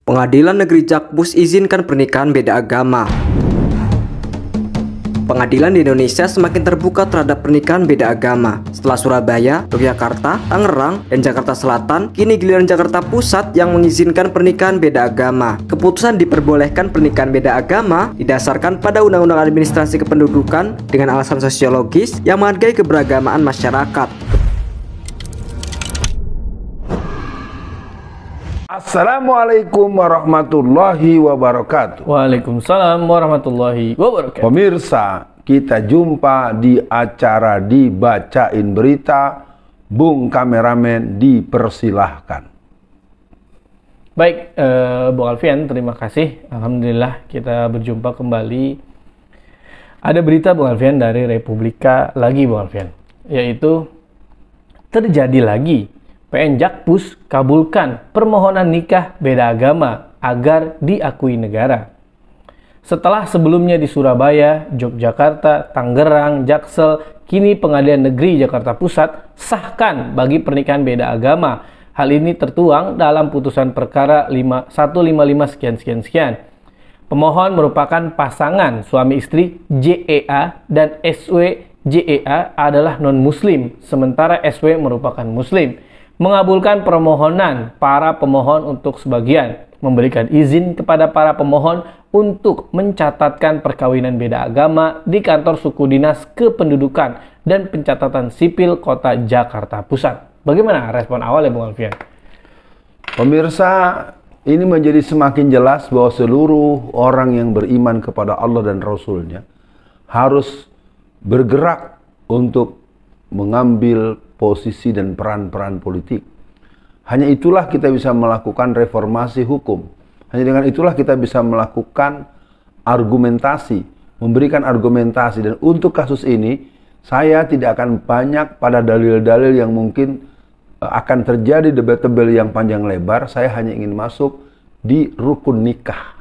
Pengadilan Negeri Jakpus izinkan pernikahan beda agama. Pengadilan di Indonesia semakin terbuka terhadap pernikahan beda agama. Setelah Surabaya, Yogyakarta, Tangerang, dan Jakarta Selatan, kini giliran Jakarta Pusat yang mengizinkan pernikahan beda agama. Keputusan diperbolehkan pernikahan beda agama didasarkan pada Undang-Undang Administrasi Kependudukan dengan alasan sosiologis yang menghargai keberagamaan masyarakat. Assalamualaikum warahmatullahi wabarakatuh. Waalaikumsalam warahmatullahi wabarakatuh. Pemirsa, kita jumpa di acara Dibacain Berita. Bung kameramen dipersilahkan. Baik, Bung Alfian, terima kasih. Alhamdulillah kita berjumpa kembali. Ada berita Bung Alfian dari Republika lagi Bung Alfian, yaitu terjadi lagi. PN Jakpus kabulkan permohonan nikah beda agama agar diakui negara. Setelah sebelumnya di Surabaya, Yogyakarta, Tangerang, Jaksel, kini Pengadilan Negeri Jakarta Pusat sahkan bagi pernikahan beda agama. Hal ini tertuang dalam putusan perkara 155 sekian. Pemohon merupakan pasangan suami istri JEA dan SW. JEA adalah non-muslim, sementara SW merupakan muslim. Mengabulkan permohonan para pemohon untuk sebagian, memberikan izin kepada para pemohon untuk mencatatkan perkawinan beda agama di kantor suku dinas kependudukan dan pencatatan sipil kota Jakarta Pusat. Bagaimana respon awal ya Bung Alfian? Pemirsa, ini menjadi semakin jelas bahwa seluruh orang yang beriman kepada Allah dan Rasul-Nya harus bergerak untuk mengambil posisi dan peran-peran politik. Hanya itulah kita bisa melakukan reformasi hukum. Hanya dengan itulah kita bisa melakukan argumentasi, memberikan argumentasi. Dan untuk kasus ini, saya tidak akan banyak pada dalil-dalil yang mungkin akan terjadi debatable yang panjang lebar. Saya hanya ingin masuk di rukun nikah.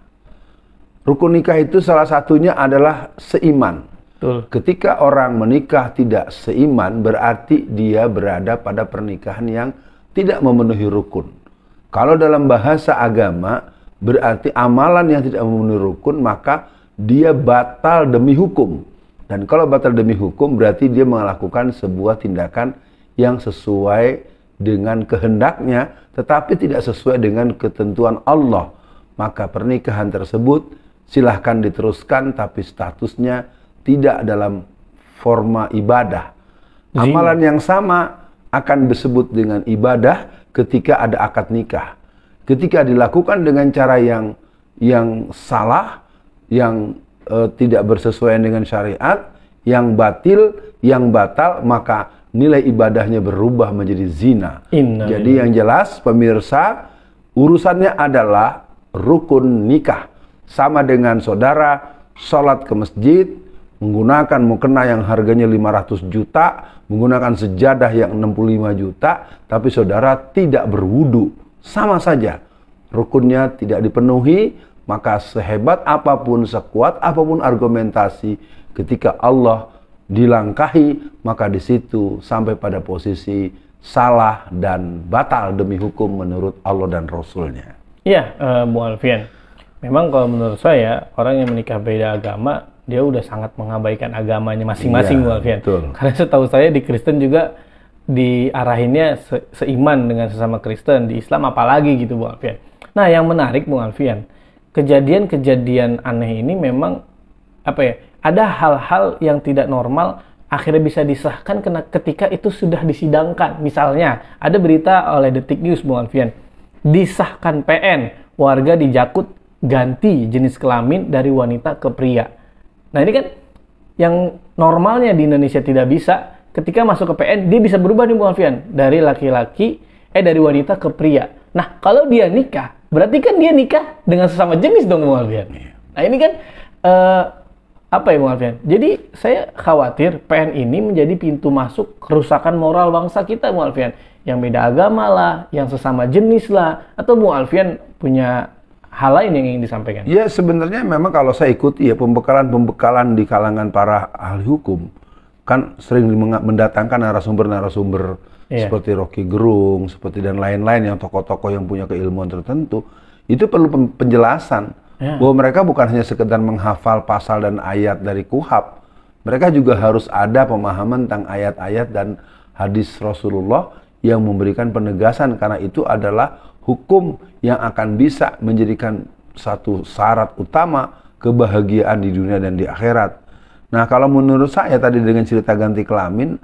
Rukun nikah itu salah satunya adalah seiman. Betul. Ketika orang menikah tidak seiman, berarti dia berada pada pernikahan yang tidak memenuhi rukun. Kalau dalam bahasa agama, berarti amalan yang tidak memenuhi rukun, maka dia batal demi hukum. Dan kalau batal demi hukum, berarti dia melakukan sebuah tindakan yang sesuai dengan kehendaknya, tetapi tidak sesuai dengan ketentuan Allah. Maka pernikahan tersebut silahkan diteruskan, tapi statusnya tidak dalam forma ibadah. Amalan yang sama akan disebut dengan ibadah ketika ada akad nikah. Ketika dilakukan dengan cara yang salah, yang tidak bersesuaian dengan syariat, yang batil, yang batal, maka nilai ibadahnya berubah menjadi zina. Jadi yang jelas pemirsa, urusannya adalah rukun nikah. Sama dengan saudara sholat ke masjid, menggunakan mukena yang harganya 500 juta, menggunakan sejadah yang 65 juta, tapi saudara tidak berwudu. Sama saja, rukunnya tidak dipenuhi, maka sehebat apapun, sekuat apapun argumentasi, ketika Allah dilangkahi, maka di situ sampai pada posisi salah dan batal demi hukum menurut Allah dan Rasul-Nya. Iya, Bu Alfian. Memang kalau menurut saya, orang yang menikah beda agama, dia udah sangat mengabaikan agamanya masing-masing, Bu Alfian. Karena setahu saya di Kristen juga diarahinnya seiman dengan sesama Kristen, di Islam apalagi gitu, Bu Alfian. Nah, yang menarik, Bu Alfian, kejadian-kejadian aneh ini memang ada hal-hal yang tidak normal akhirnya bisa disahkan ketika itu sudah disidangkan. Misalnya, ada berita oleh Detik News, Bu Alfian, disahkan PN, warga di Jakut ganti jenis kelamin dari wanita ke pria. Nah ini kan yang normalnya di Indonesia tidak bisa, ketika masuk ke PN dia bisa berubah nih Bu Alfian, dari dari wanita ke pria. Nah kalau dia nikah, berarti kan dia nikah dengan sesama jenis dong Bu Alfian. Nah ini kan Bu Alfian? Jadi saya khawatir PN ini menjadi pintu masuk kerusakan moral bangsa kita Bu Alfian. Yang beda agama lah, yang sesama jenis lah, atau Bu Alfian punya hal lain yang ingin disampaikan? Ya sebenarnya memang kalau saya ikuti ya pembekalan di kalangan para ahli hukum kan sering mendatangkan narasumber seperti Rocky Gerung, seperti dan lain-lain yang tokoh-tokoh yang punya keilmuan tertentu. itu perlu penjelasan. Bahwa mereka bukan hanya sekedar menghafal pasal dan ayat dari KUHP. Mereka juga harus ada pemahaman tentang ayat-ayat dan hadis Rasulullah yang memberikan penegasan, karena itu adalah hukum yang akan bisa menjadikan satu syarat utama kebahagiaan di dunia dan di akhirat. Nah, kalau menurut saya tadi dengan cerita ganti kelamin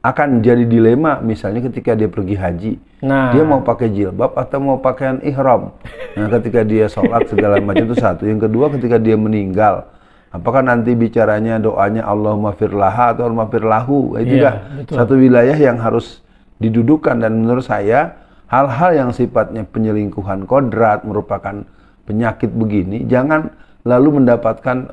akan jadi dilema, misalnya ketika dia pergi haji, dia mau pakai jilbab atau mau pakaian ihram. Nah, ketika dia sholat segala macam itu satu. Yang kedua, ketika dia meninggal, apakah nanti bicaranya doanya Allahumma firlaha atau Allahumma firlahu? Itu juga satu wilayah yang harus didudukan. Dan menurut saya hal-hal yang sifatnya penyelingkuhan kodrat merupakan penyakit begini, jangan lalu mendapatkan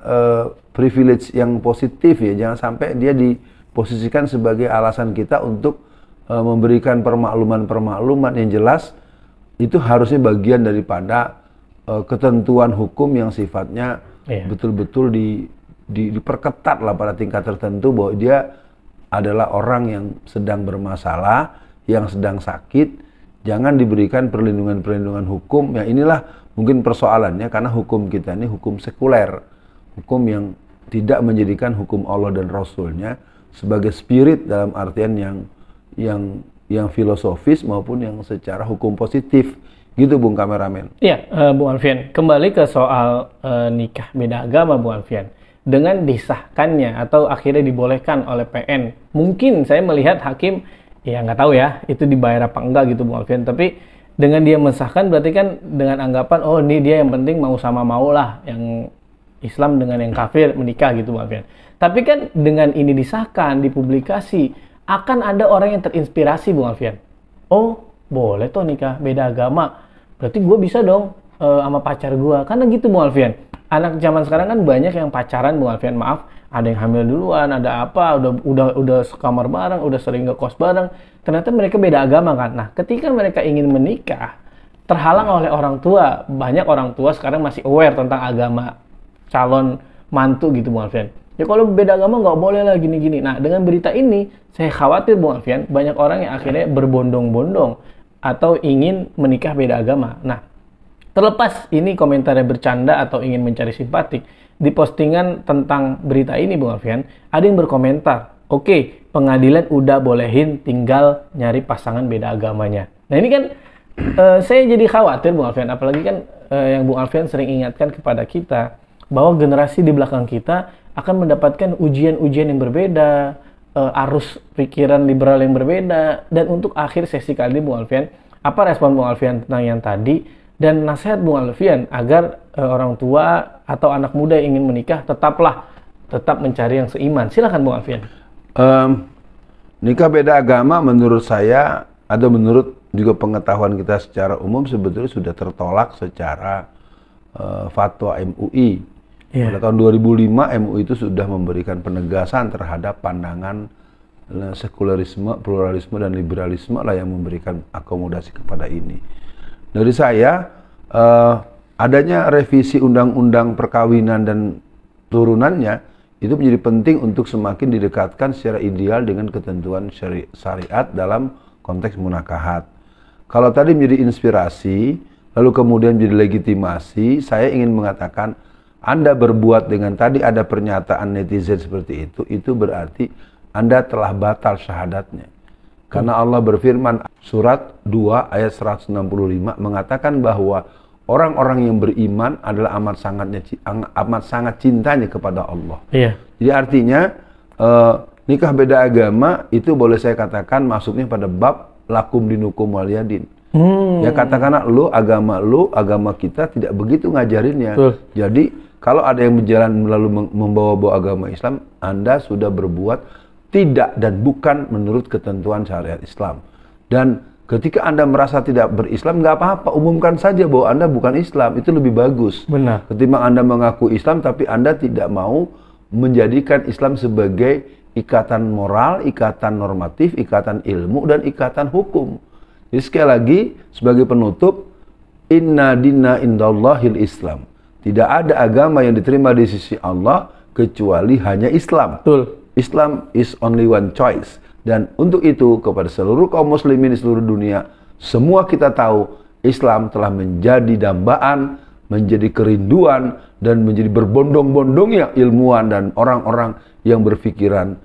privilege yang positif ya. Jangan sampai dia diposisikan sebagai alasan kita untuk memberikan permakluman-permakluman yang jelas. Itu harusnya bagian daripada ketentuan hukum yang sifatnya betul-betul diperketat lah pada tingkat tertentu, bahwa dia adalah orang yang sedang bermasalah, yang sedang sakit. Jangan diberikan perlindungan-perlindungan hukum. Ya, inilah mungkin persoalannya, karena hukum kita ini hukum sekuler, hukum yang tidak menjadikan hukum Allah dan Rasulnya sebagai spirit dalam artian yang filosofis maupun yang secara hukum positif. Gitu, Bung Kameramen. Iya, Bung Alfian. Kembali ke soal nikah beda agama, Bung Alfian. Dengan disahkannya atau akhirnya dibolehkan oleh PN, mungkin saya melihat hakim, ya nggak tahu ya, itu dibayar apa enggak gitu, Bung Alfian. Tapi dengan dia mensahkan berarti kan dengan anggapan, oh ini dia yang penting mau sama mau lah, yang Islam dengan yang kafir menikah gitu, Bung Alfian. Tapi kan dengan ini disahkan, dipublikasi, akan ada orang yang terinspirasi, Bung Alfian. Oh, boleh tuh nikah beda agama, berarti gue bisa dong sama pacar gue. Karena gitu, Bung Alfian. Anak zaman sekarang kan banyak yang pacaran, Bung Alfian, maaf, ada yang hamil duluan, ada apa, udah sekamar bareng, udah sering ngekos bareng. Ternyata mereka beda agama kan. Nah, ketika mereka ingin menikah, terhalang oleh orang tua. Banyak orang tua sekarang masih aware tentang agama calon mantu gitu, Bung Alfian. Ya kalau beda agama nggak boleh lah gini-gini. Nah, dengan berita ini, saya khawatir, Bung Alfian, banyak orang yang akhirnya berbondong-bondong atau ingin menikah beda agama. Nah, terlepas ini komentarnya bercanda atau ingin mencari simpatik, di postingan tentang berita ini, Bung Alfian, ada yang berkomentar, oke, pengadilan udah bolehin, tinggal nyari pasangan beda agamanya. Nah, ini kan saya jadi khawatir, Bung Alfian, apalagi kan yang Bung Alfian sering ingatkan kepada kita, bahwa generasi di belakang kita akan mendapatkan ujian-ujian yang berbeda, arus pikiran liberal yang berbeda. Dan untuk akhir sesi kali ini, Bung Alfian, apa respon Bung Alfian tentang yang tadi, dan nasihat Bung Alfian agar orang tua atau anak muda yang ingin menikah tetap mencari yang seiman. Silakan, Bung Alfian. Nikah beda agama menurut saya, atau menurut juga pengetahuan kita secara umum, sebetulnya sudah tertolak secara fatwa MUI. Pada tahun 2005 MUI itu sudah memberikan penegasan terhadap pandangan sekularisme, pluralisme, dan liberalisme lah yang memberikan akomodasi kepada ini. Dari saya, adanya revisi undang-undang perkawinan dan turunannya itu menjadi penting untuk semakin didekatkan secara ideal dengan ketentuan syariat dalam konteks munakahat. Kalau tadi menjadi inspirasi, lalu kemudian menjadi legitimasi, saya ingin mengatakan, Anda berbuat dengan tadi ada pernyataan netizen seperti itu berarti Anda telah batal syahadatnya. Karena Allah berfirman, surat 2 ayat 165 mengatakan bahwa orang-orang yang beriman adalah amat sangat cintanya kepada Allah. Jadi artinya nikah beda agama itu boleh saya katakan masuknya pada bab lakum dinukum waliyadin. Ya, katakanlah agama kita tidak begitu ngajarinnya. Jadi kalau ada yang berjalan lalu membawa-bawa agama Islam, Anda sudah berbuat tidak dan bukan menurut ketentuan syariat Islam. Dan ketika Anda merasa tidak berislam, nggak apa-apa, umumkan saja bahwa Anda bukan Islam, itu lebih bagus. Benar. Ketimbang Anda mengaku Islam tapi Anda tidak mau menjadikan Islam sebagai ikatan moral, ikatan normatif, ikatan ilmu, dan ikatan hukum. Jadi sekali lagi, sebagai penutup, inna dinna indallahil Islam. Tidak ada agama yang diterima di sisi Allah kecuali hanya Islam. Betul. Islam is only one choice. Dan untuk itu kepada seluruh kaum muslimin di seluruh dunia, semua kita tahu Islam telah menjadi dambaan, menjadi kerinduan, dan menjadi berbondong-bondongnya ilmuwan dan orang-orang yang berpikiran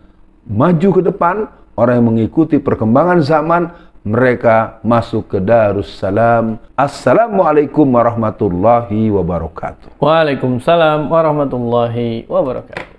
maju ke depan, orang yang mengikuti perkembangan zaman. Mereka masuk ke Darussalam. Assalamualaikum warahmatullahi wabarakatuh. Waalaikumsalam warahmatullahi wabarakatuh.